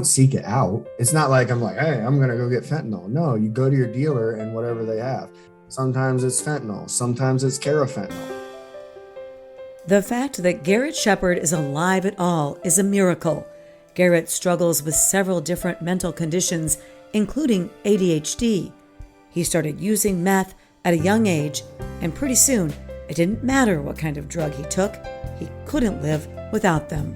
don't seek it out. It's not like I'm like, hey, I'm going to go get fentanyl. No, you go to your dealer and whatever they have. Sometimes it's fentanyl. Sometimes it's carafentanyl. The fact that Garrett Sheppard is alive at all is a miracle. Garrett struggles with several different mental conditions, including ADHD. He started using meth at a young age, and pretty soon, it didn't matter what kind of drug he took, he couldn't live without them.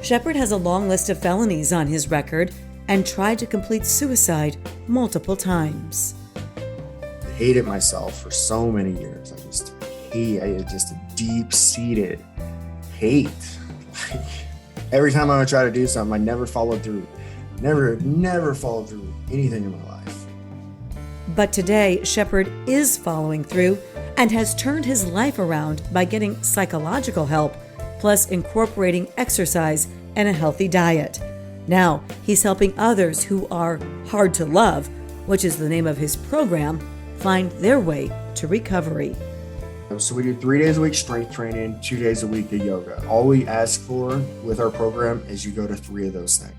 Sheppard has a long list of felonies on his record and tried to complete suicide multiple times. I hated myself for so many years. I had just a deep-seated hate. Every time I would try to do something, I never followed through. Never followed through anything in my life. But today, Sheppard is following through and has turned his life around by getting psychological help, plus incorporating exercise and a healthy diet. Now, he's helping others who are hard to love, which is the name of his program, find their way to recovery. So we do 3 days a week strength training, 2 days a week of yoga. All we ask for with our program is you go to 3 of those things.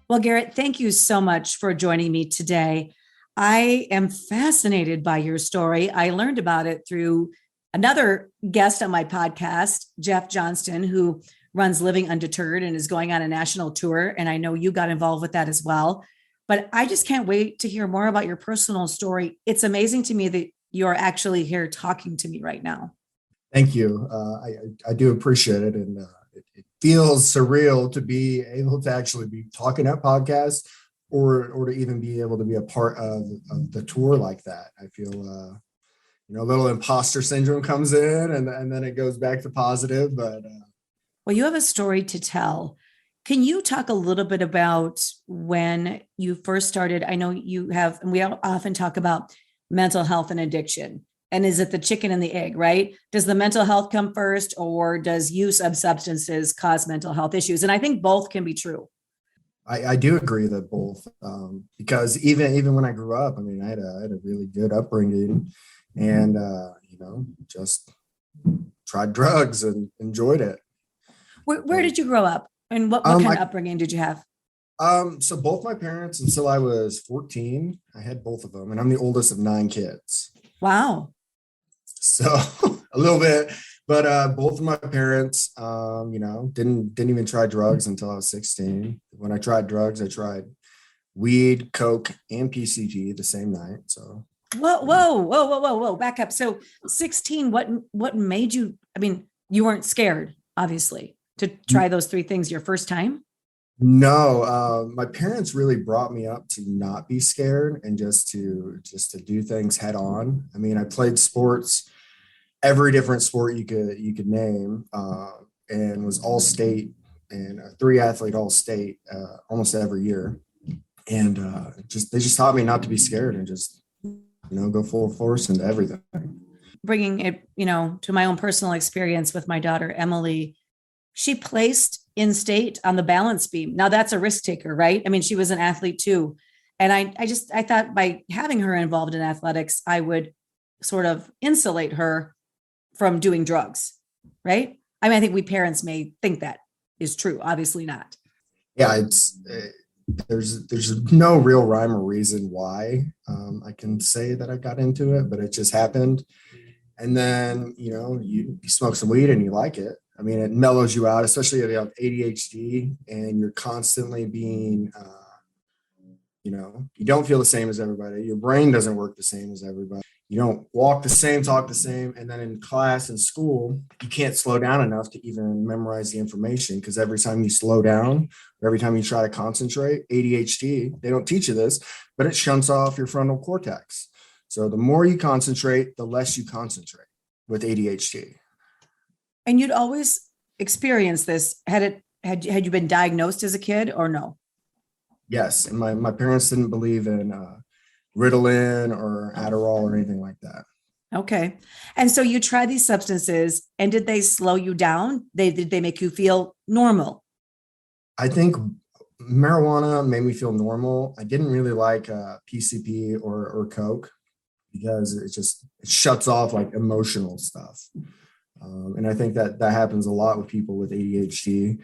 Well, Garrett, thank you so much for joining me today. I am fascinated by your story. I learned about it through another guest on my podcast, Jeff Johnston, who runs Living Undeterred and is going on a national tour. And I know you got involved with that as well. But I just can't wait to hear more about your personal story. It's amazing to me that you're actually here talking to me right now. Thank you. I do appreciate it. And it feels surreal to be able to actually be talking at podcasts or to even be able to be a part of the tour like that. I feel, a little imposter syndrome comes in and then it goes back to positive. But well, you have a story to tell. Can you talk a little bit about when you first started? I know you have, and we often talk about mental health and addiction. And is it the chicken and the egg, right? Does the mental health come first, or does use of substances cause mental health issues? And I think both can be true. I do agree that both, because even when I grew up, I had a really good upbringing and, just tried drugs and enjoyed it. Where did you grow up? And what kind of upbringing did you have? So both my parents, until I was 14, I had both of them, and I'm the oldest of 9 kids. Wow. So a little bit, but both of my parents, didn't even try drugs until I was 16. When I tried drugs, I tried weed, coke, and PCP the same night. So whoa, back up. So 16, what made you? You weren't scared, obviously, to try those 3 things your first time. No, my parents really brought me up to not be scared and just to do things head on. I played sports, every different sport you could name, and was all state and a 3-athlete all state almost every year. And they just taught me not to be scared and just go full force into everything. Bringing it, to my own personal experience with my daughter Emily, she placed in state on the balance beam. Now that's a risk taker, right? She was an athlete too. And I thought by having her involved in athletics, I would sort of insulate her from doing drugs, right? I think we parents may think that is true. Obviously not. Yeah, there's no real rhyme or reason why I can say that I got into it, but it just happened. And then, you smoke some weed and you like it. It mellows you out, especially if you have ADHD and you're constantly being, you don't feel the same as everybody. Your brain doesn't work the same as everybody. You don't walk the same, talk the same. And then in class and school, you can't slow down enough to even memorize the information, because every time you slow down, or every time you try to concentrate, ADHD, they don't teach you this, but it shunts off your frontal cortex. So the more you concentrate, the less you concentrate with ADHD. And you'd always experience this. Had you been diagnosed as a kid or no? Yes. And my parents didn't believe in Ritalin or Adderall or anything like that. Okay. And so you tried these substances, and did they slow you down? Did they make you feel normal? I think marijuana made me feel normal. I didn't really like PCP or Coke, because it shuts off like emotional stuff. And I think that happens a lot with people with ADHD.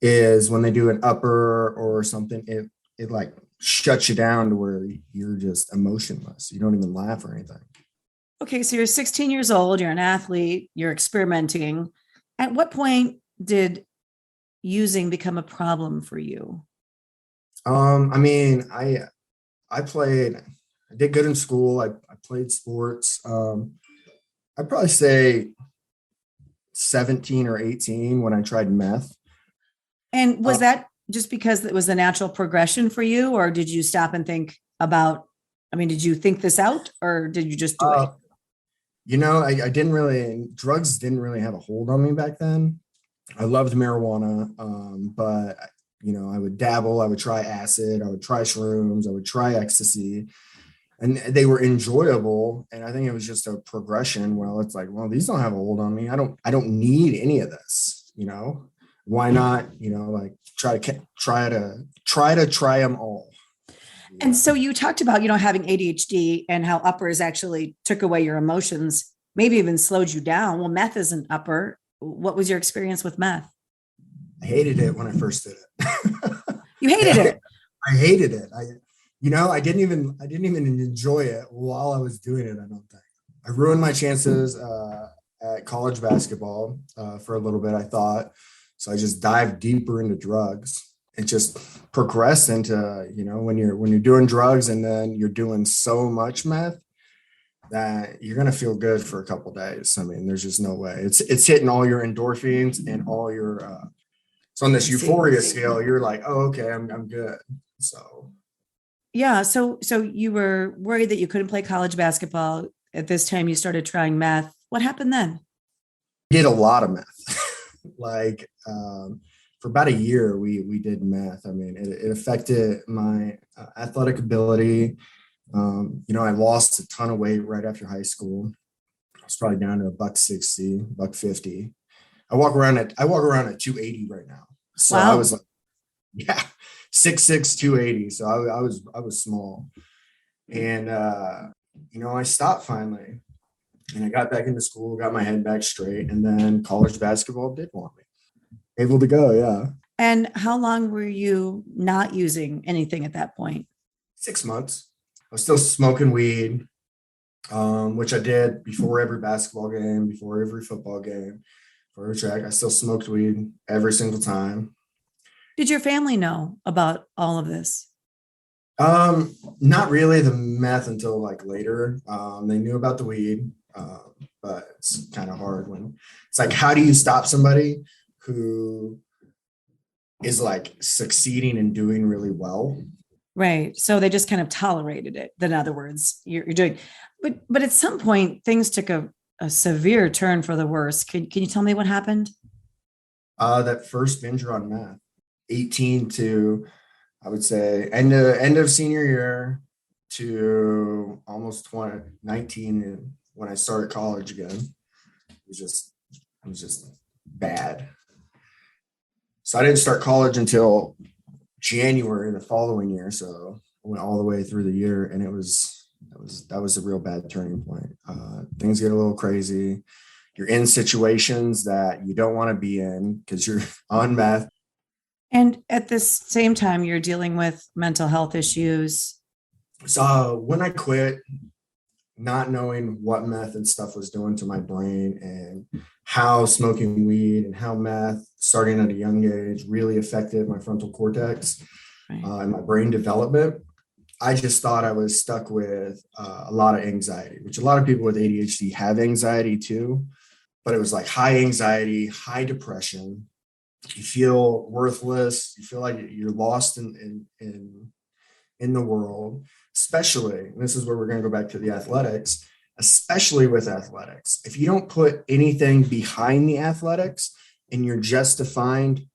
is when they do an upper or something, it like shuts you down to where you're just emotionless. You don't even laugh or anything. Okay, so you're 16 years old, you're an athlete, you're experimenting. At what point did using become a problem for you? I mean, I played, I did good in school. I played sports. I'd probably say 17 or 18 when I tried meth. And was Uh, that just because it was a natural progression for you, or did you stop and think about, I mean, did you think this out or did you just do it? uh, I didn't really, drugs didn't really have a hold on me back then. I loved marijuana, but I would dabble, I would try acid, I would try shrooms, I would try ecstasy, and they were enjoyable. And I think it was just a progression. Well, it's like, well, these don't have a hold on me. I don't need any of this. Why not? Like try them all. And so you talked about, having ADHD and how uppers actually took away your emotions, maybe even slowed you down. Well, meth is an upper. What was your experience with meth? I hated it when I first did it. You hated it. I hated it. I didn't even enjoy it while I was doing it. I don't think I ruined my chances at college basketball for a little bit. I thought so. I just dived deeper into drugs. It just progressed into when you're doing drugs and then you're doing so much meth that you're gonna feel good for a couple days. I mean, there's just no way. It's hitting all your endorphins and all your so on this euphoria scale, you're like, oh, okay, I'm good. So Yeah. So you were worried that you couldn't play college basketball. At this time, you started trying meth. What happened then? I did a lot of meth. like for about a year, we did meth. I mean, it affected my athletic ability. I lost a ton of weight right after high school. I was probably down to a $160, $150. I walk around at 280 right now. So I Wow. was like, yeah, 6'6", 280. So I was small. And I stopped finally. And I got back into school, got my head back straight, and then college basketball did want me. Able to go, yeah. And how long were you not using anything at that point? 6 months. I was still smoking weed, which I did before every basketball game, before every football game, for every track. I still smoked weed every single time. Did your family know about all of this? Not really the meth until like later. They knew about the weed, but it's kind of hard when it's like, how do you stop somebody who is like succeeding and doing really well? Right. So they just kind of tolerated it. In other words, you're doing, but at some point things took a severe turn for the worse. Can you tell me what happened? That first binge on meth, 18 to, I would say, end of senior year to almost 19 when I started college again. It was just bad. So I didn't start college until January the following year. So I went all the way through the year, and that was a real bad turning point. Things get a little crazy. You're in situations that you don't want to be in because you're on meth. And at this same time, you're dealing with mental health issues. So when I quit, not knowing what meth and stuff was doing to my brain and how smoking weed and how meth starting at a young age really affected my frontal cortex Right. and my brain development, I just thought I was stuck with a lot of anxiety, which a lot of people with ADHD have anxiety too. But it was like high anxiety, high depression. You feel worthless. You feel like you're lost in the world, especially, and this is where we're going to go back to the athletics, especially with athletics. If you don't put anything behind the athletics and you're just defined,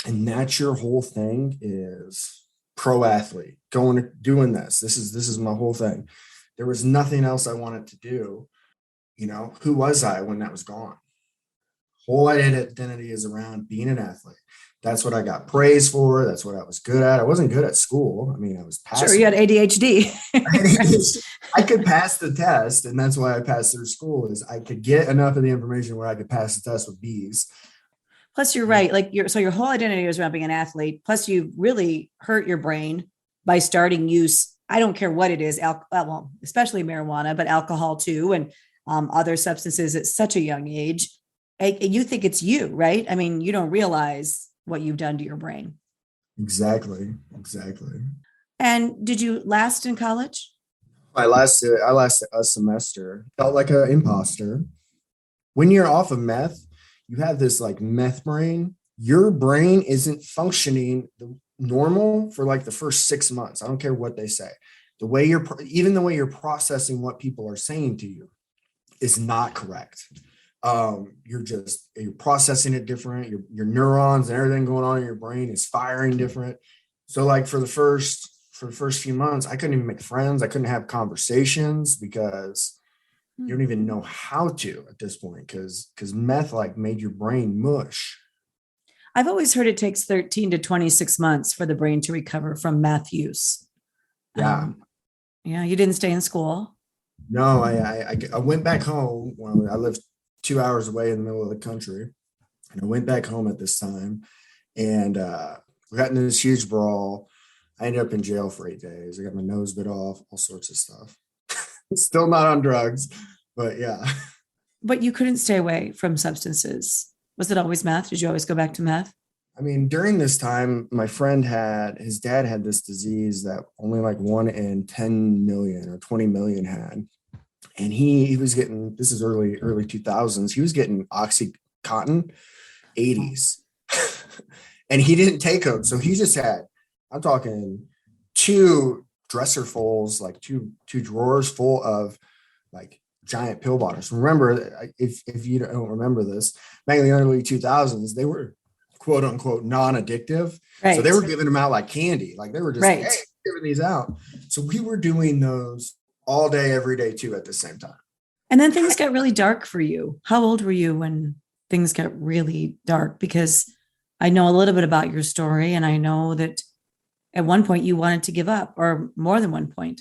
and that's your whole thing is pro athlete, doing this. This is my whole thing. There was nothing else I wanted to do. Who was I when that was gone? Whole identity is around being an athlete. That's what I got praised for. That's what I was good at. I wasn't good at school. I mean, I was passing. Sure, you had ADHD. I could pass the test, and that's why I passed through school. Is I could get enough of the information where I could pass the test with B's. Plus, you're right. Like your whole identity was around being an athlete. Plus, you really hurt your brain by starting use. I don't care what it is, well, especially marijuana, but alcohol too, and other substances at such a young age. You think it's you, right? I mean, you don't realize what you've done to your brain. Exactly. Exactly. And did you last in college? I lasted a semester. Felt like an imposter. When you're off of meth, you have this like meth brain. Your brain isn't functioning normal for like the first 6 months. I don't care what they say. Even the way you're processing what people are saying to you is not correct. You're processing it different. Your neurons and everything going on in your brain is firing different. So like for the first few months, I couldn't even make friends. I couldn't have conversations because you don't even know how to at this point because meth like made your brain mush. I've always heard it takes 13 to 26 months for the brain to recover from meth use. Yeah. Yeah, you didn't stay in school. No, I went back home when I lived 2 hours away in the middle of the country. And I went back home at this time and we got into this huge brawl. I ended up in jail for 8 days. I got my nose bit off, all sorts of stuff. Still not on drugs, but yeah. But you couldn't stay away from substances. Was it always meth? Did you always go back to meth? I mean, during this time, my friend his dad had this disease that only like 1 in 10 million or 20 million had. And he was getting, this is early 2000s, he was getting Oxycontin 80s. And he didn't take them. So he just had, I'm talking 2 dresserfuls, like two drawers full of like giant pill bottles. Remember, if you don't remember this, back in the early 2000s, they were quote unquote non-addictive. Right. So they were giving them out like candy. Like they were just hey, giving these out. So we were doing those all day, every day too, at the same time. And then things got really dark for you. How old were you when things got really dark? Because I know a little bit about your story and I know that at one point you wanted to give up, or more than one point.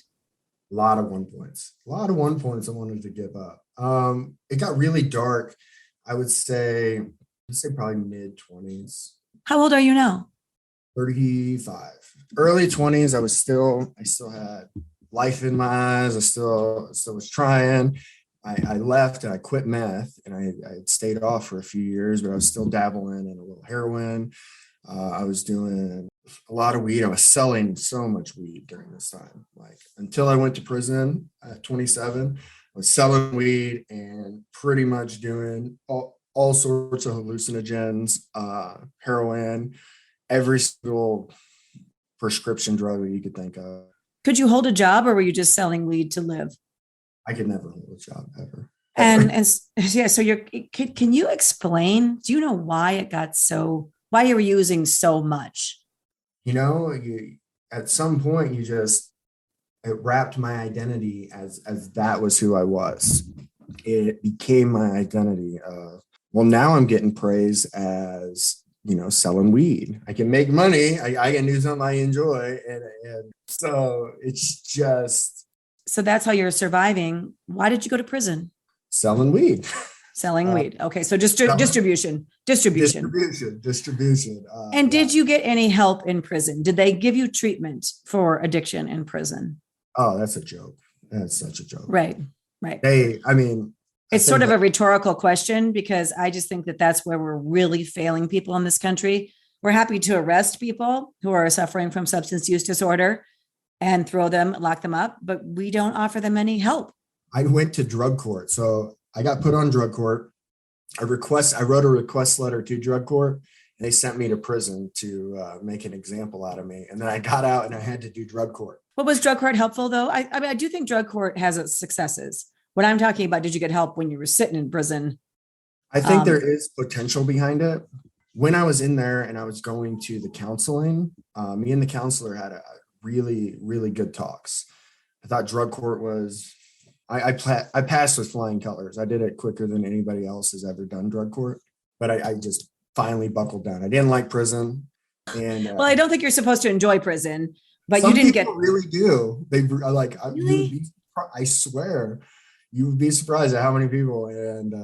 A lot of one points I wanted to give up. It got really dark. I would say probably mid-20s. How old are you now? 35. Early 20s. I still had life in my eyes. I still was trying. I left and I quit meth and I had stayed off for a few years, but I was still dabbling in a little heroin. I was doing a lot of weed. I was selling so much weed during this time. Like until I went to prison at 27, I was selling weed and pretty much doing all sorts of hallucinogens, heroin, every single prescription drug that you could think of. Could you hold a job or were you just selling weed to live? I could never hold a job ever. And yeah, so can you explain, do you know why why you were using so much? At some point it wrapped my identity as that was who I was. It became my identity. Well, now I'm getting praise as, selling weed. I can make money. I can do something I enjoy. And so it's just. So that's how you're surviving. Why did you go to prison? Selling weed. Selling weed. Okay. So just distribution. And did you get any help in prison? Did they give you treatment for addiction in prison? Oh, that's a joke. That's such a joke. Right. It's sort of a rhetorical question because I just think that that's where we're really failing people in this country. We're happy to arrest people who are suffering from substance use disorder and lock them up, but we don't offer them any help. I went to drug court. So I got put on drug court. I wrote a request letter to drug court and they sent me to prison to make an example out of me. And then I got out and I had to do drug court. What was drug court helpful though? I do think drug court has its successes. What I'm talking about, did you get help when you were sitting in prison? I think there is potential behind it. When I was in there and I was going to the counseling, me and the counselor had a really, really good talks. I thought drug court was, I passed with flying colors. I did it quicker than anybody else has ever done drug court, but I just finally buckled down. I didn't like prison. And well, I don't think you're supposed to enjoy prison, but you didn't get. Really do. They like, really? I swear, you would be surprised at how many people. And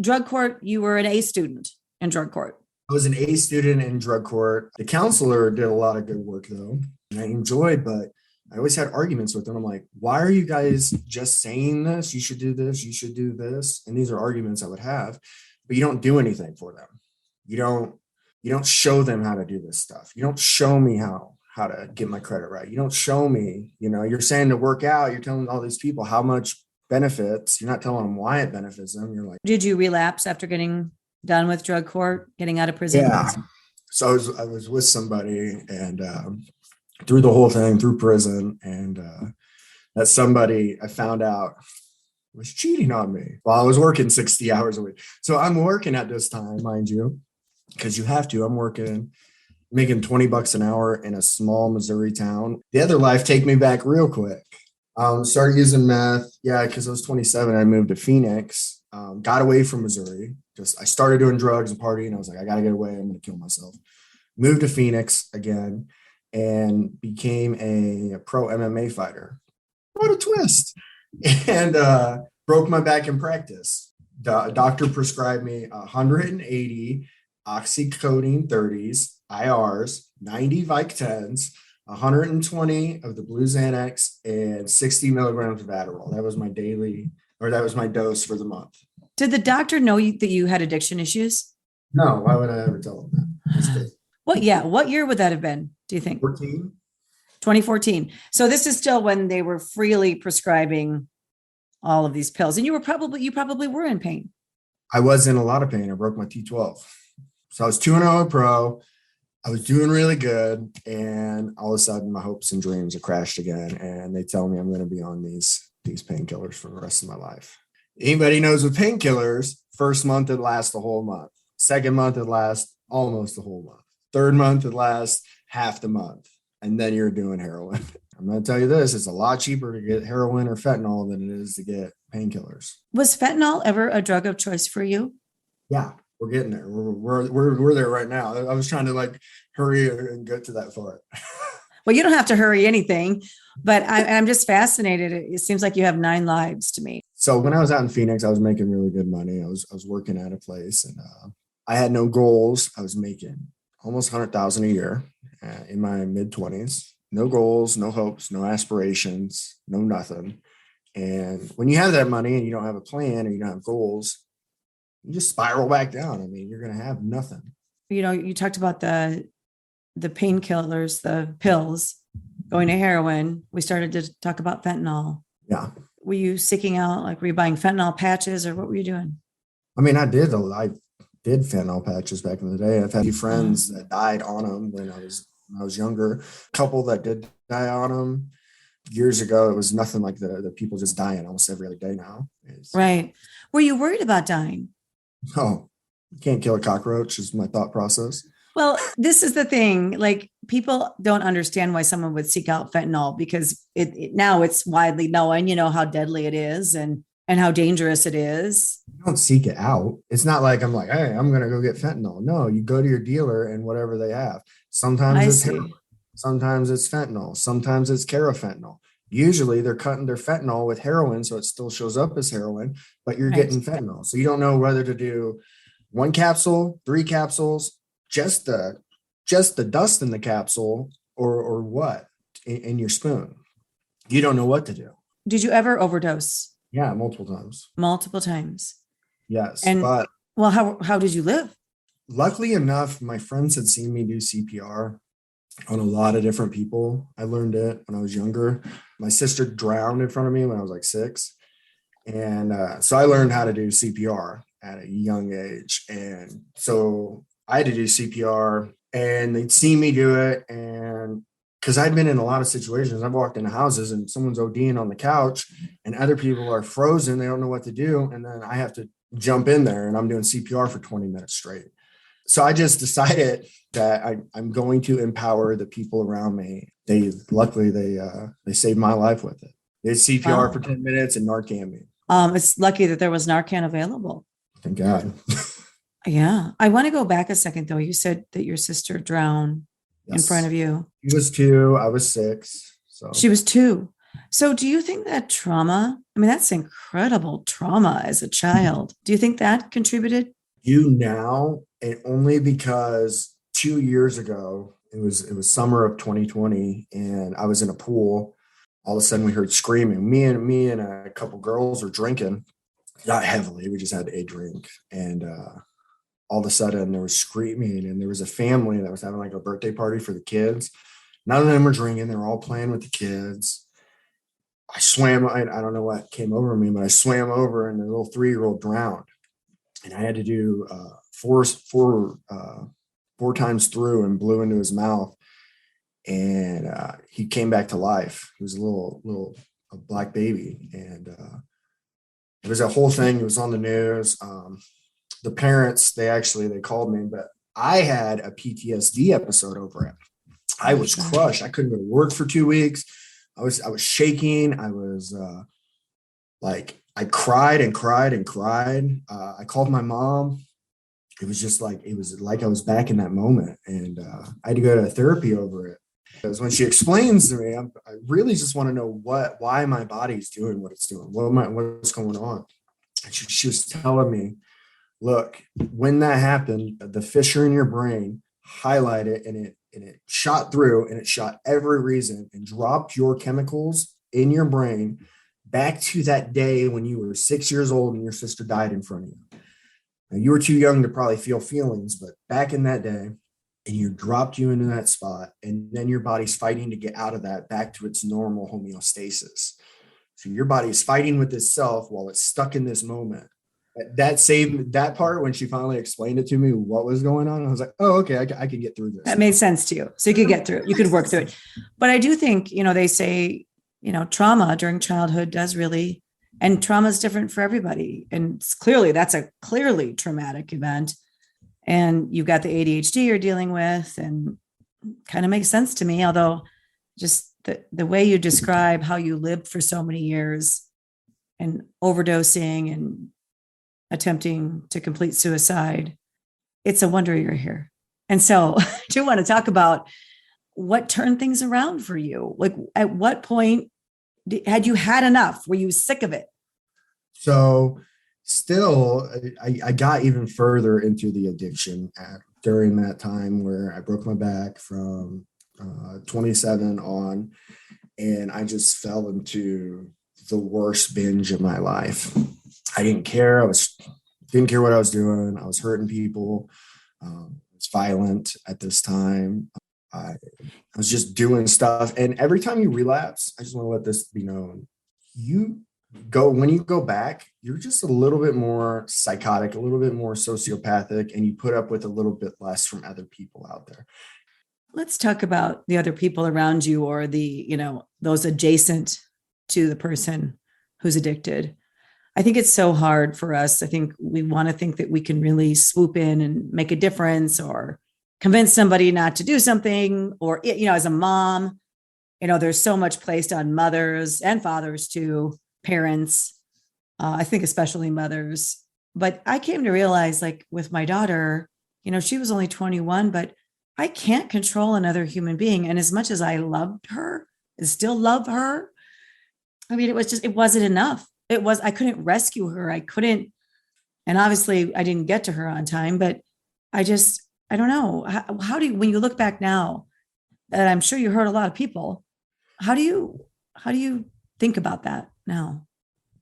drug court, you were an A student in drug court. I was an A student in drug court. The counselor did a lot of good work though, and I enjoyed, but I always had arguments with them. I'm like, why are you guys just saying this? You should do this. You should do this. And these are arguments I would have, but you don't do anything for them. You don't show them how to do this stuff. You don't show me how to get my credit right. You don't show me, you're saying to work out, you're telling all these people how much benefits. You're not telling them why it benefits them. You're like, Did you relapse after getting done with drug court, getting out of prison? yeah. So I was with somebody and through the whole thing, through prison, and that somebody I found out was cheating on me while I was working 60 hours a week. So I'm working at this time, mind you, because you have to. I'm working, making $20 an hour in a small Missouri town. The other life take me back real quick. Started using meth. Yeah, because I was 27. I moved to Phoenix. Got away from Missouri. I started doing drugs and partying. I was like, I got to get away. I'm going to kill myself. Moved to Phoenix again and became a pro MMA fighter. What a twist. And broke my back in practice. Doctor prescribed me 180 oxycodone 30s, IRs, 90 Vic 10s, 120 of the Blue Xanax, and 60 milligrams of Adderall. That was my dose for the month. Did the doctor know that you had addiction issues? No, why would I ever tell them that? What year would that have been, do you think? 2014. So this is still when they were freely prescribing all of these pills. And you probably were in pain. I was in a lot of pain. I broke my T12. So I was 2-0 pro. I was doing really good. And all of a sudden my hopes and dreams are crashed again. And they tell me I'm going to be on these painkillers for the rest of my life. Anybody knows with painkillers, first month it lasts the whole month. Second month it lasts almost the whole month. Third month it lasts half the month. And then you're doing heroin. I'm going to tell you this, it's a lot cheaper to get heroin or fentanyl than it is to get painkillers. Was fentanyl ever a drug of choice for you? Yeah, we're getting there. We're there right now. I was trying to hurry and get to that part. Well, you don't have to hurry anything, but I'm just fascinated. It seems like you have 9 lives to me. So when I was out in Phoenix, I was making really good money. I was working at a place and I had no goals. I was making almost $100,000 a year in my mid-20s. No goals, no hopes, no aspirations, no nothing. And when you have that money and you don't have a plan or you don't have goals, you just spiral back down. I mean, you're going to have nothing. You talked about the painkillers, the pills, going to heroin. We started to talk about fentanyl. Yeah. Were you seeking out, were you buying fentanyl patches or what were you doing? I mean, I did fentanyl patches back in the day. I've had a few friends that died on them when I was younger. A couple that did die on them years ago. It was nothing like the people just dying almost every other day now. Right. Were you worried about dying? No, you can't kill a cockroach is my thought process. Well, this is the thing. People don't understand why someone would seek out fentanyl because now it's widely known, how deadly it is and how dangerous it is. You don't seek it out. It's not like I'm like, hey, I'm going to go get fentanyl. No, you go to your dealer and whatever they have. Sometimes it's heroin, sometimes it's fentanyl, sometimes it's carafentanyl. Usually they're cutting their fentanyl with heroin, so it still shows up as heroin, but you're getting fentanyl. So you don't know whether to do 1 capsule, 3 capsules, just the dust in the capsule or what in your spoon. You don't know what to do. Did you ever overdose? Yeah, multiple times. Multiple times. Yes. But how did you live? Luckily enough, my friends had seen me do CPR on a lot of different people. I learned it when I was younger. My sister drowned in front of me when I was 6. And so I learned how to do CPR at a young age. And so I had to do CPR and they'd seen me do it. And because I'd been in a lot of situations, I've walked into houses and someone's ODing on the couch and other people are frozen. They don't know what to do. And then I have to jump in there and I'm doing CPR for 20 minutes straight. So I just decided that I'm going to empower the people around me. They saved my life with it. They did CPR for 10 minutes and Narcan me. It's lucky that there was Narcan available. Thank God. Yeah. I want to go back a second though. You said that your sister drowned in front of you. She was 2. I was 6. So she was 2. So do you think that trauma, that's incredible trauma as a child. Do you think that contributed? You now, and only because 2 years ago, it was summer of 2020, and I was in a pool. All of a sudden, we heard screaming. Me and a couple girls were drinking, not heavily. We just had a drink, and all of a sudden, there was screaming, and there was a family that was having like a birthday party for the kids. None of them were drinking. They were all playing with the kids. I swam. I don't know what came over me, but I swam over, and the little 3-year-old drowned, and I had to do four times through and blew into his mouth, and he came back to life. He was a black baby, and it was a whole thing. It was on the news. The parents they called me, but I had a PTSD episode over it. I was crushed. I couldn't go to work for 2 weeks. I was shaking. I was like I cried and cried and cried. I called my mom. It was like I was back in that moment, and I had to go to therapy over it. Because when she explains to me, I really just want to know why my body's doing what it's doing. What's going on? And she was telling me, look, when that happened, the fissure in your brain highlighted, and it shot through, and it shot every reason and dropped your chemicals in your brain back to that day when you were 6 years old and your sister died in front of you. Now, you were too young to probably feel feelings, but back in that day, and you dropped you into that spot, and then your body's fighting to get out of that back to its normal homeostasis. So your body's fighting with itself while it's stuck in this moment. That saved that part when she finally explained it to me what was going on. I was like, oh, okay, I can get through this. That made sense to you. So you could get through it. You could work through it. But I do think, they say, trauma during childhood does really, and trauma is different for everybody. And that's a clearly traumatic event. And you've got the ADHD you're dealing with, and kind of makes sense to me. Although just the way you describe how you lived for so many years and overdosing and attempting to complete suicide, it's a wonder you're here. And so I do want to talk about what turned things around for you. Like, at what point had you had enough? Were you sick of it? So still, I got even further into the addiction during that time where I broke my back from 27 on, and I just fell into the worst binge of my life. I didn't care. Didn't care what I was doing. I was hurting people. I was violent at this time. I was just doing stuff. And every time you relapse, I just want to let this be known. When you go back, you're just a little bit more psychotic, a little bit more sociopathic, and you put up with a little bit less from other people out there. Let's talk about the other people around you, or those adjacent to the person who's addicted. I think it's so hard for us. I think we want to think that we can really swoop in and make a difference, or convince somebody not to do something, or, as a mom, there's so much placed on mothers and fathers too, parents, I think especially mothers. But I came to realize, like with my daughter, she was only 21, but I can't control another human being. And as much as I loved her and still love her, I mean, it wasn't enough. I couldn't rescue her. I couldn't, and obviously I didn't get to her on time, but I don't know. How do you, when you look back now, and I'm sure you heard a lot of people, how do you think about that now?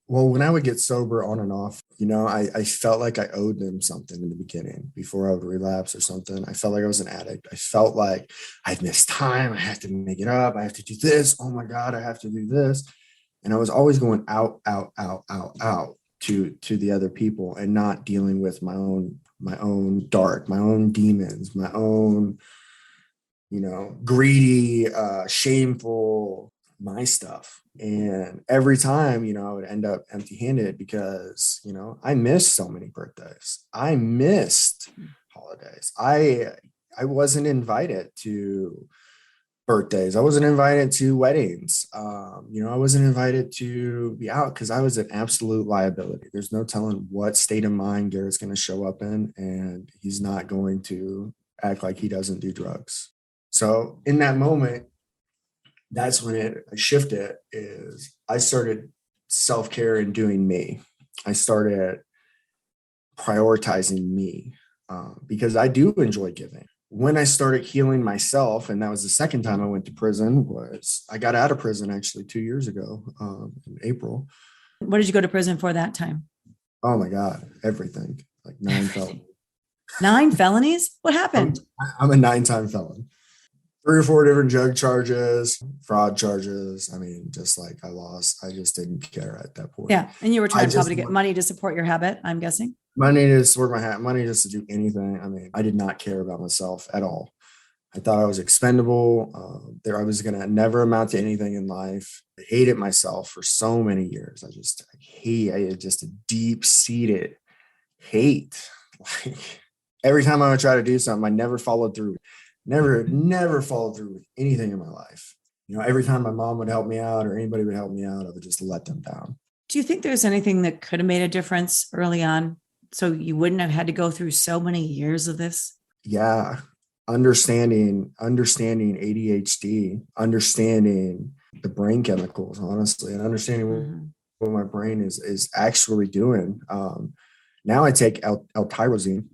Well, when I would get sober on and off, I felt like I owed them something in the beginning before I would relapse or something. I felt like I was an addict. I felt like I've missed time. I have to make it up. I have to do this. Oh my God, I have to do this. And I was always going out to the other people, and not dealing with my own dark, my own demons, my own, greedy, shameful, my stuff. And every time, I would end up empty-handed because, I missed so many birthdays. I missed holidays. I wasn't invited to birthdays. I wasn't invited to weddings. I wasn't invited to be out because I was an absolute liability. There's no telling what state of mind Garrett's going to show up in, and he's not going to act like he doesn't do drugs. So in that moment, that's when it shifted. Is I started self-care and doing me. I started prioritizing me, because I do enjoy giving. When I started healing myself, and that was the second time I went to prison, was I got out of prison actually 2 years ago, in April. What did you go to prison for that time? Oh my God, everything, like 9 felonies. 9 felonies? What I'm, happened? I'm a 9-time felon. 3 or 4 different drug charges, fraud charges. I mean, just like I just didn't care at that point. Yeah. And you were trying I probably to just get money to support your habit, I'm guessing. money to support my hat, money just to do anything. I mean, I did not care about myself at all. I thought I was expendable. I was going to never amount to anything in life. I hated myself for so many years. I had just a deep seated hate. Like every time I would try to do something, I never followed through. Never followed through with anything in my life. Every time my mom would help me out or anybody would help me out, I would just let them down. Do you think there's anything that could have made a difference early on so you wouldn't have had to go through so many years of this? Yeah. Understanding ADHD, understanding the brain chemicals, honestly, and understanding what my brain is actually doing. Now I take L-tyrosine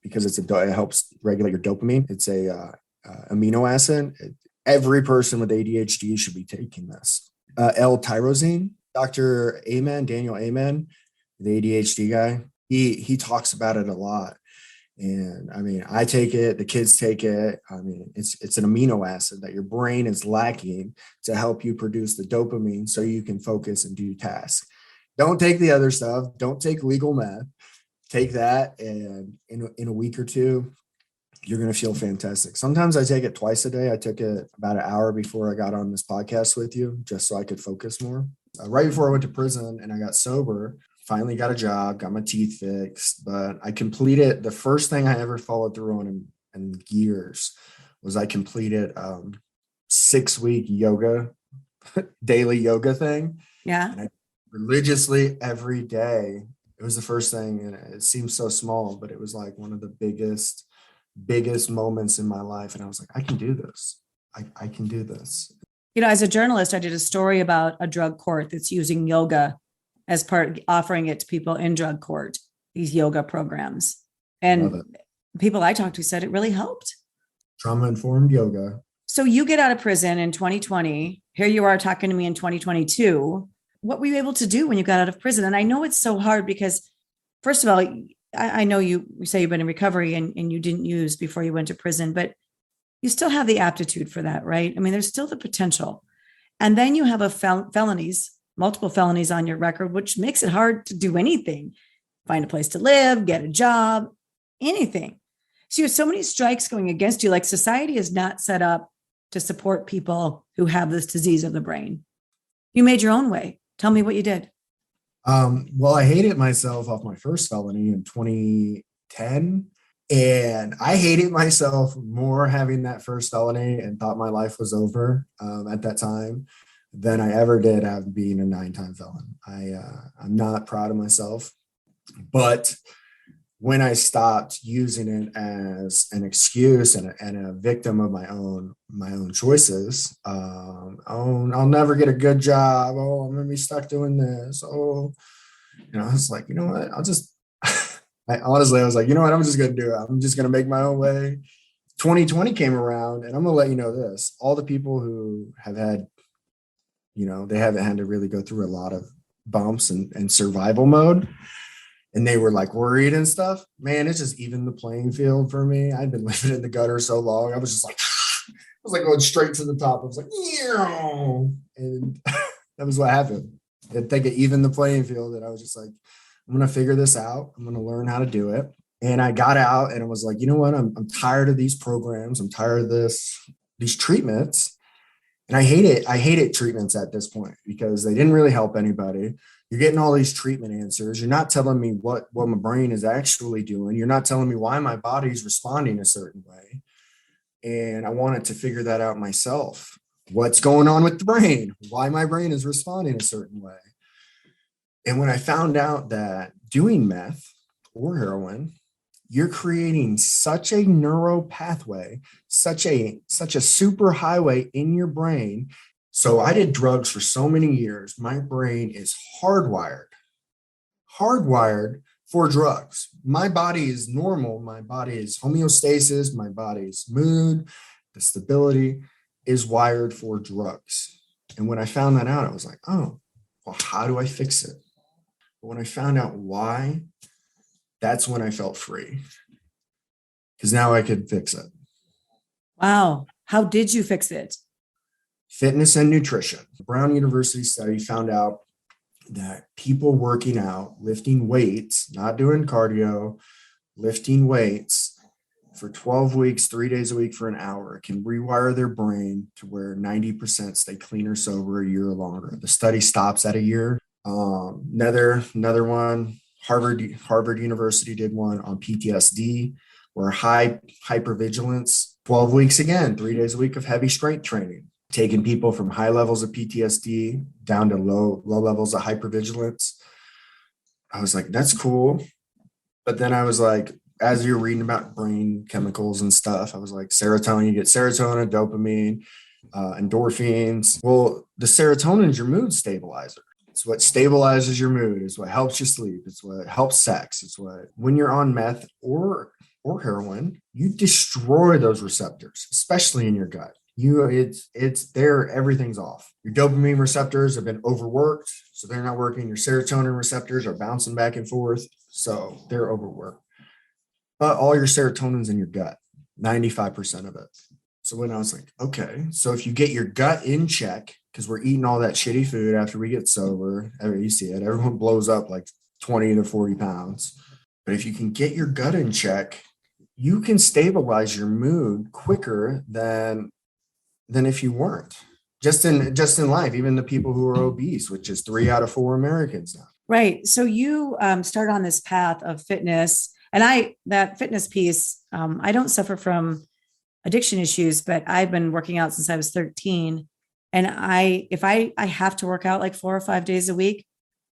because it helps regulate your dopamine. It's a amino acid. Every person with ADHD should be taking this. L-tyrosine, Dr. Daniel Amen, the ADHD guy, he talks about it a lot. And I mean, I take it, the kids take it. I mean, it's an amino acid that your brain is lacking to help you produce the dopamine so you can focus and do tasks. Don't take the other stuff. Don't take legal meth. Take that, and in a week or two, you're going to feel fantastic. Sometimes I take it twice a day. I took it about an hour before I got on this podcast with you, just so I could focus more. Right before I went to prison and I got sober, finally got a job, got my teeth fixed, but I completed the first thing I ever followed through on in years was I completed 6-week yoga, daily yoga thing. Yeah. And I religiously every day. It was the first thing, and it seems so small, but it was like one of the biggest moments in my life. And I was like, I can do this. I can do this. As a journalist, I did a story about a drug court that's using yoga as offering it to people in drug court, these yoga programs. And people I talked to said it really helped. Trauma-informed yoga. So you get out of prison in 2020. Here you are talking to me in 2022. What were you able to do when you got out of prison? And I know it's so hard because, first of all, I know you say you've been in recovery and you didn't use before you went to prison, but you still have the aptitude for that, right? I mean, there's still the potential. And then you have multiple felonies on your record, which makes it hard to do anything. Find a place to live, get a job, anything. So you have so many strikes going against you. Like society is not set up to support people who have this disease of the brain. You made your own way. Tell me what you did. Well, I hated myself off my first felony in 2010. And I hated myself more having that first felony and thought my life was over at that time than I ever did have being a 9-time felon. I'm not proud of myself. But when I stopped using it as an excuse and a victim of my own choices, I'll never get a good job. Oh, I'm gonna be stuck doing this. Oh, I was like, you know what? I was like, you know what? I'm just gonna do it. I'm just gonna make my own way. 2020 came around, and I'm gonna let you know this: all the people who have had, they haven't had to really go through a lot of bumps and survival mode. And they were like worried and stuff. Man, it's just even the playing field for me. I'd been living in the gutter so long. I was just like, I was like going straight to the top. I was like, ew. And that was what happened. I think it evened the playing field. And I was just like, I'm going to figure this out. I'm going to learn how to do it. And I got out and I was like, you know what? I'm tired of these programs. I'm tired of these treatments. And I hated treatments at this point because they didn't really help anybody. You're getting all these treatment answers. You're not telling me what my brain is actually doing. You're not telling me why my body's responding a certain way. And I wanted to figure that out myself. What's going on with the brain? Why my brain is responding a certain way. And when I found out that doing meth or heroin, you're creating such a neural pathway, such a super highway in your brain. So I did drugs for so many years. My brain is hardwired for drugs. My body is normal. My body is homeostasis. My body's mood, the stability is wired for drugs. And when I found that out, I was like, oh, well, how do I fix it? But when I found out why, that's when I felt free, because now I could fix it. Wow. How did you fix it? Fitness and nutrition. Brown University study found out that people working out, lifting weights, not doing cardio, lifting weights for 12 weeks, 3 days a week for an hour, can rewire their brain to where 90% stay clean or sober a year or longer. The study stops at a year. Another one, Harvard University did one on PTSD, where hypervigilance, 12 weeks again, 3 days a week of heavy strength training, taking people from high levels of PTSD down to low levels of hypervigilance. I was like, that's cool. But then I was like, as you're reading about brain chemicals and stuff, I was like, serotonin, you get serotonin, dopamine, endorphins. Well, the serotonin is your mood stabilizer. It's what stabilizes your mood. It's what helps you sleep. It's what helps sex. It's what, when you're on meth or heroin, you destroy those receptors, especially in your gut. It's there, everything's off. Your dopamine receptors have been overworked, so they're not working. Your serotonin receptors are bouncing back and forth, so they're overworked. But all your serotonin's in your gut, 95% of it. So when I was like, okay, so if you get your gut in check, because we're eating all that shitty food after we get sober, you see it, everyone blows up like 20 to 40 pounds. But if you can get your gut in check, you can stabilize your mood quicker than if you weren't. Just in life, even the people who are obese, which is 3 out of 4 Americans now. Right. So you start on this path of fitness, and that fitness piece, I don't suffer from addiction issues, but I've been working out since I was 13. And if I have to work out like 4 or 5 days a week,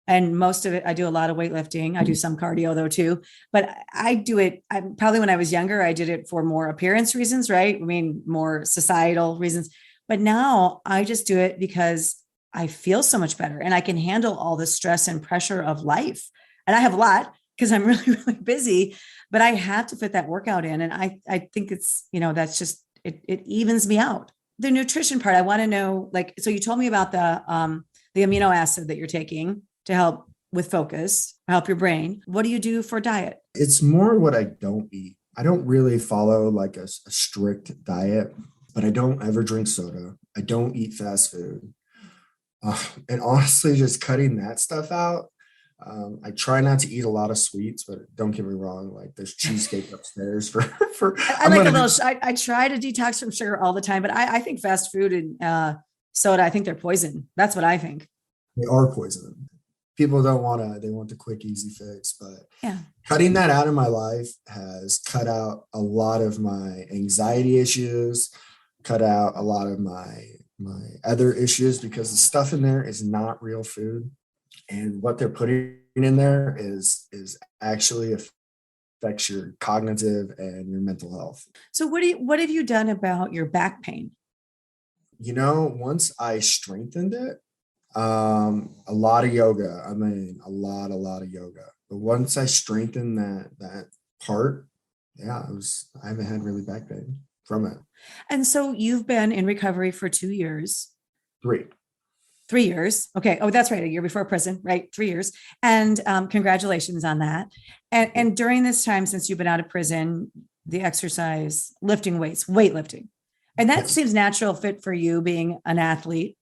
and most of it, I do a lot of weightlifting. I do some cardio though too, but I do it. Probably when I was younger, I did it for more appearance reasons, right? I mean, more societal reasons. But now I just do it because I feel so much better and I can handle all the stress and pressure of life. And I have a lot because I'm really, really busy, but I have to fit that workout in. And I think it's, that's just, it evens me out. The nutrition part, I want to know, like, so you told me about the amino acid that you're taking to help with focus, help your brain. What do you do for diet? It's more what I don't eat. I don't really follow like a strict diet, but I don't ever drink soda. I don't eat fast food. And honestly, just cutting that stuff out. I try not to eat a lot of sweets, but don't get me wrong. Like there's cheesecake upstairs for I try to detox from sugar all the time, but I think fast food and soda, I think they're poison. That's what I think. They are poison. People they want the quick, easy fix, but yeah, cutting that out of my life has cut out a lot of my anxiety issues, cut out a lot of my other issues, because the stuff in there is not real food. And what they're putting in there is actually affects your cognitive and your mental health. So what have you done about your back pain? Once I strengthened it, a lot of yoga. I mean, a lot of yoga. But once I strengthened that part, yeah, I haven't had really back pain from it. And so you've been in recovery for 2 years. 3 years. Okay. Oh, that's right. A year before prison, right? 3 years. And congratulations on that. And during this time, since you've been out of prison, the exercise, lifting weights, weightlifting, and that seems natural fit for you being an athlete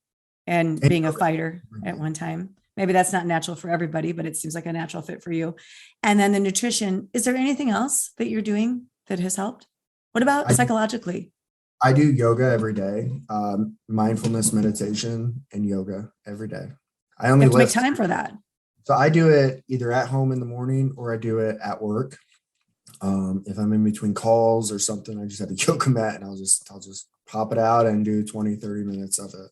and being a fighter at one time. Maybe that's not natural for everybody, but it seems like a natural fit for you. And then the nutrition, is there anything else that you're doing that has helped? What about psychologically? I do yoga every day, mindfulness meditation and yoga every day. I only have to make time for that. So I do it either at home in the morning or I do it at work. If I'm in between calls or something, I just have a yoga mat and I'll just pop it out and do 20, 30 minutes of it.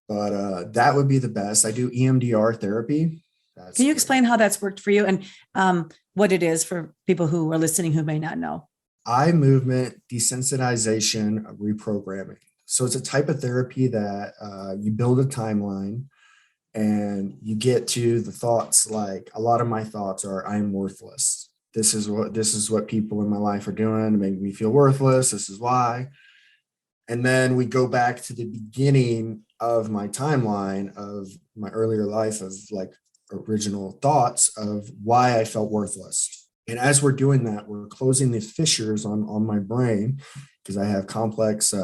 But that would be the best. I do EMDR therapy. Can you explain how that's worked for you and what it is for people who are listening who may not know? Eye movement desensitization reprogramming. So it's a type of therapy that you build a timeline And you get to the thoughts, like a lot of my thoughts are, I'm worthless. This is what people in my life are doing to make me feel worthless. This is why. And then we go back to the beginning of my timeline of my earlier life of like original thoughts of why I felt worthless. And as we're doing that, we're closing the fissures on my brain because I have complex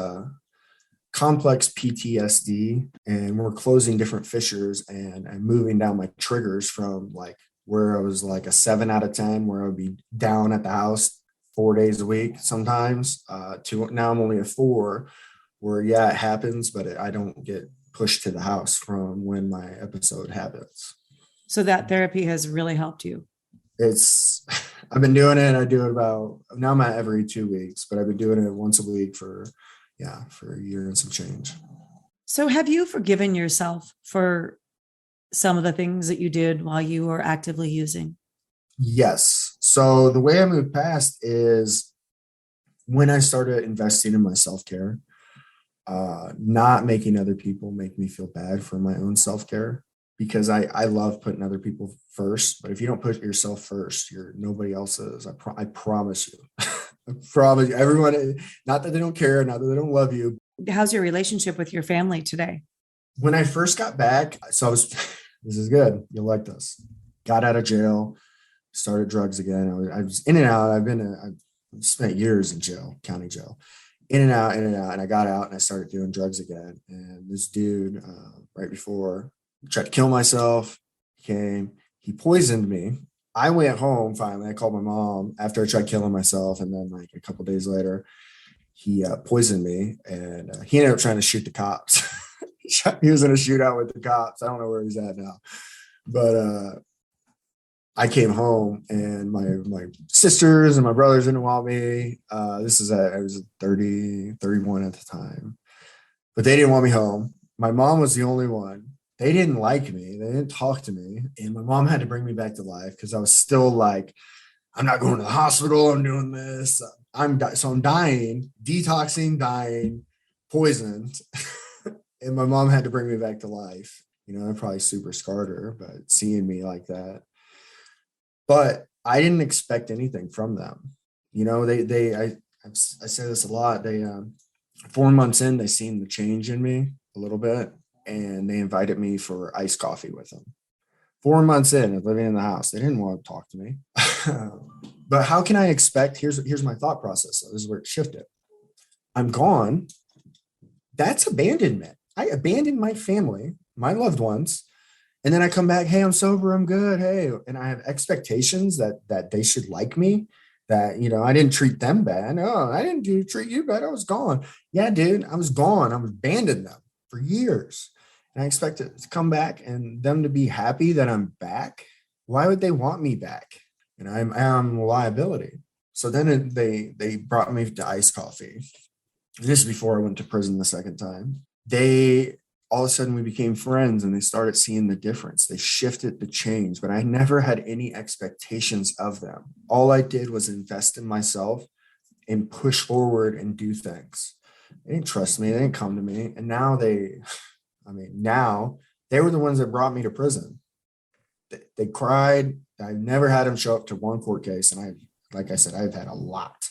PTSD, and we're closing different fissures and moving down my triggers from like where I was like a 7 out of 10, where I would be down at the house 4 days a week sometimes, to now I'm only a 4, where yeah, it happens, but I don't get pushed to the house from when my episode happens. So that therapy has really helped you. I've been doing it. I do it about, now I'm at every 2 weeks, but I've been doing it once a week for a year and some change. So have you forgiven yourself for some of the things that you did while you were actively using? Yes. So the way I moved past is when I started investing in my self-care, not making other people make me feel bad for my own self-care, because I love putting other people first. But if you don't put yourself first, you're nobody else is. I promise you. I promise you, everyone, not that they don't care, not that they don't love you. How's your relationship with your family today? When I first got back, this is good. You'll like this. Got out of jail, started drugs again. I was in and out. I've spent years in jail, county jail, in and out. And I got out and I started doing drugs again. And this dude, right before I tried to kill myself, he poisoned me. I went home finally. I called my mom after I tried killing myself. And then like a couple of days later, he poisoned me, and he ended up trying to shoot the cops. He was in a shootout with the cops. I don't know where he's at now, but I came home and my sisters and my brothers didn't want me. I was 30, 31 at the time, but they didn't want me home. My mom was the only one. They didn't like me. They didn't talk to me. And my mom had to bring me back to life because I was still like, I'm not going to the hospital. I'm doing this. So I'm dying, detoxing, dying, poisoned. And my mom had to bring me back to life. I probably super scarred her, but seeing me like that. But I didn't expect anything from them. I say this a lot. They 4 months in, they seen the change in me a little bit, and they invited me for iced coffee with them. 4 months in of living in the house, they didn't want to talk to me. But how can I expect? Here's my thought process. This is where it shifted. I'm gone. That's abandonment. I abandoned my family, my loved ones, and then I come back. Hey, I'm sober. I'm good. Hey, and I have expectations that they should like me. That I didn't treat them bad. No, I didn't treat you bad. I was gone. Yeah, dude, I was gone. I was abandoned them for years, and I expected to come back and them to be happy that I'm back. Why would they want me back? I'm a liability. So then they brought me to iced coffee. This is before I went to prison the second time. All of a sudden we became friends, and they started seeing the difference. They shifted the change, but I never had any expectations of them. All I did was invest in myself and push forward and do things. They didn't trust me. They didn't come to me. And now now they were the ones that brought me to prison. They cried. I never had them show up to one court case. And like I said, I've had a lot.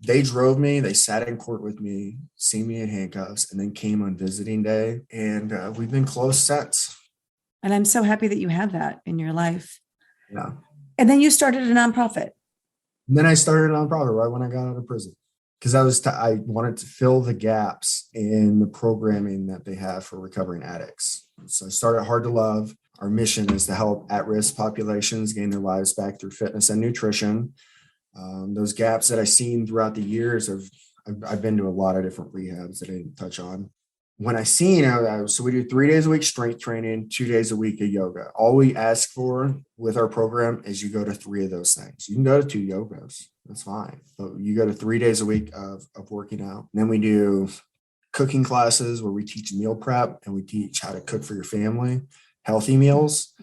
They drove me. They sat in court with me, seen me in handcuffs, and then came on visiting day. And we've been close since. And I'm so happy that you had that in your life. Yeah. And then you started a nonprofit. And then I started a nonprofit right when I got out of prison, because I wanted to fill the gaps in the programming that they have for recovering addicts. So I started Hard to Love. Our mission is to help at-risk populations gain their lives back through fitness and nutrition. Those gaps that I've seen throughout the years I've been to a lot of different rehabs that I didn't touch on. When I seen, so we do 3 days a week strength training, 2 days a week of yoga. All we ask for with our program is you go to 3 of those things. You can go to 2 yogas. That's fine. But you go to 3 days a week of working out. And then we do cooking classes where we teach meal prep, and we teach how to cook for your family, healthy meals.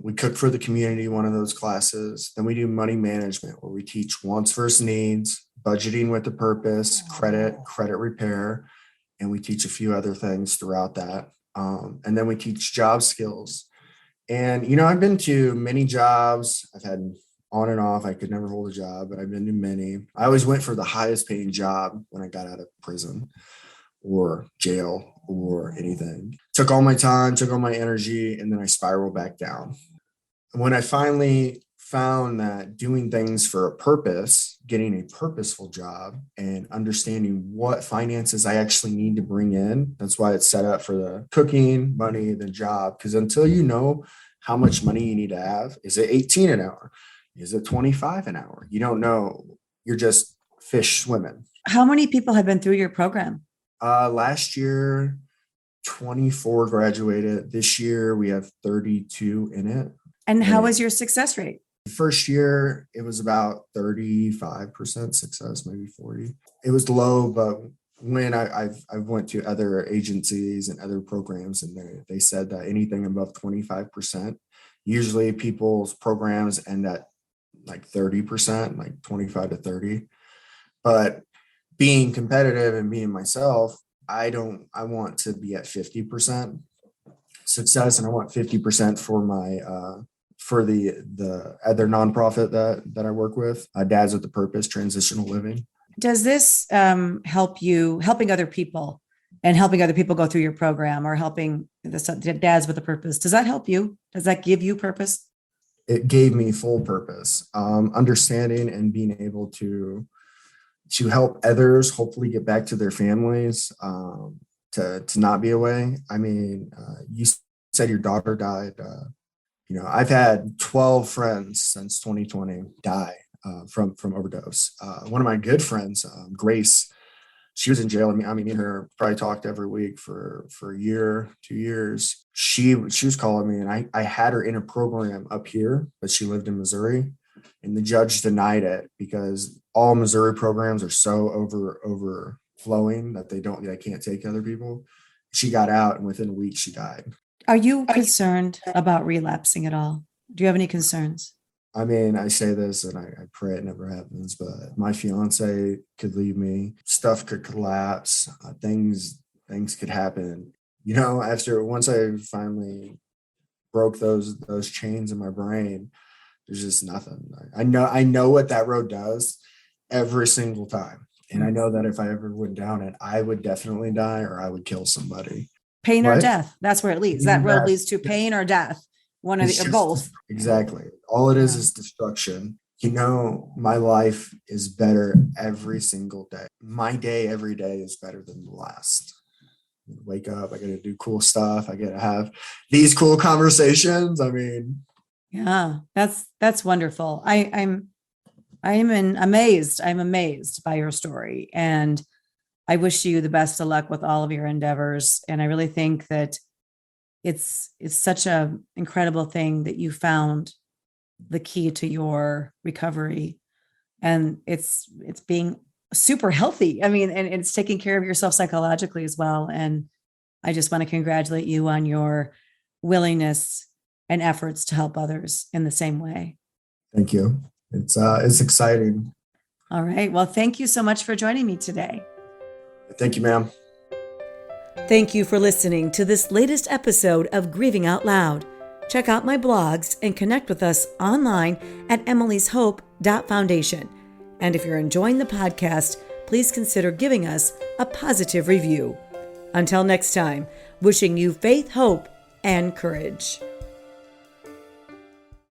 We cook for the community, one of those classes. Then we do money management, where we teach wants versus needs, budgeting with a purpose, credit repair, and we teach a few other things throughout that. And then we teach job skills. And, you know, I've been to many jobs. I've had on and off. I could never hold a job, but I've been to many. I always went for the highest paying job when I got out of prison or jail or anything. Took all my time, took all my energy, and then I spiraled back down. When I finally found that doing things for a purpose, getting a purposeful job and understanding what finances I actually need to bring in, that's why it's set up for the cooking, money, the job. Because until you know how much money you need to have, is it 18 an hour? Is it 25 an hour? You don't know. You're just fish swimming. How many people have been through your program? Last year, 24 graduated. This year, we have 32 in it. And how was your success rate? The first year, it was about 35% success, maybe 40. It was low, but when I went to other agencies and other programs, and they said that anything above 25%, usually people's programs end at like 30%, like 25 to 30. But being competitive and being myself, I want to be at 50% success, and I want 50% for my for the other nonprofit that I work with, Dads with a Purpose, Transitional Living. Does this helping other people and helping other people go through your program, or helping the Dads with a Purpose, does that help you? Does that give you purpose? It gave me full purpose, understanding and being able to help others hopefully get back to their families, to not be away. I mean, you said your daughter died. You know, I've had 12 friends since 2020 die from overdose. One of my good friends, Grace, she was in jail. I mean, me and her probably talked every week for a year, 2 years. She was calling me, and I had her in a program up here, but she lived in Missouri, and the judge denied it because all Missouri programs are so overflowing that they can't take other people. She got out, and within a week she died. Are you concerned about relapsing at all? Do you have any concerns? I mean, I say this and I pray it never happens, but my fiance could leave me, stuff could collapse, things could happen. You know, once I finally broke those chains in my brain, there's just nothing. I know what that road does every single time. And I know that if I ever went down it, I would definitely die or I would kill somebody. Pain or death. That's where it leads. That road leads to pain or death. One of the, or both. Exactly. All it is destruction. You know, my life is better every single day. My day every day is better than the last. I wake up, I get to do cool stuff. I get to have these cool conversations. I mean, yeah, that's wonderful. I'm amazed. I'm amazed by your story, and I wish you the best of luck with all of your endeavors. And I really think that it's such an incredible thing that you found the key to your recovery, and it's being super healthy. I mean, and it's taking care of yourself psychologically as well. And I just want to congratulate you on your willingness and efforts to help others in the same way. Thank you. It's exciting. All right. Well, thank you so much for joining me today. Thank you, ma'am. Thank you for listening to this latest episode of Grieving Out Loud. Check out my blogs and connect with us online at emilyshope.foundation. And if you're enjoying the podcast, please consider giving us a positive review. Until next time, wishing you faith, hope, and courage.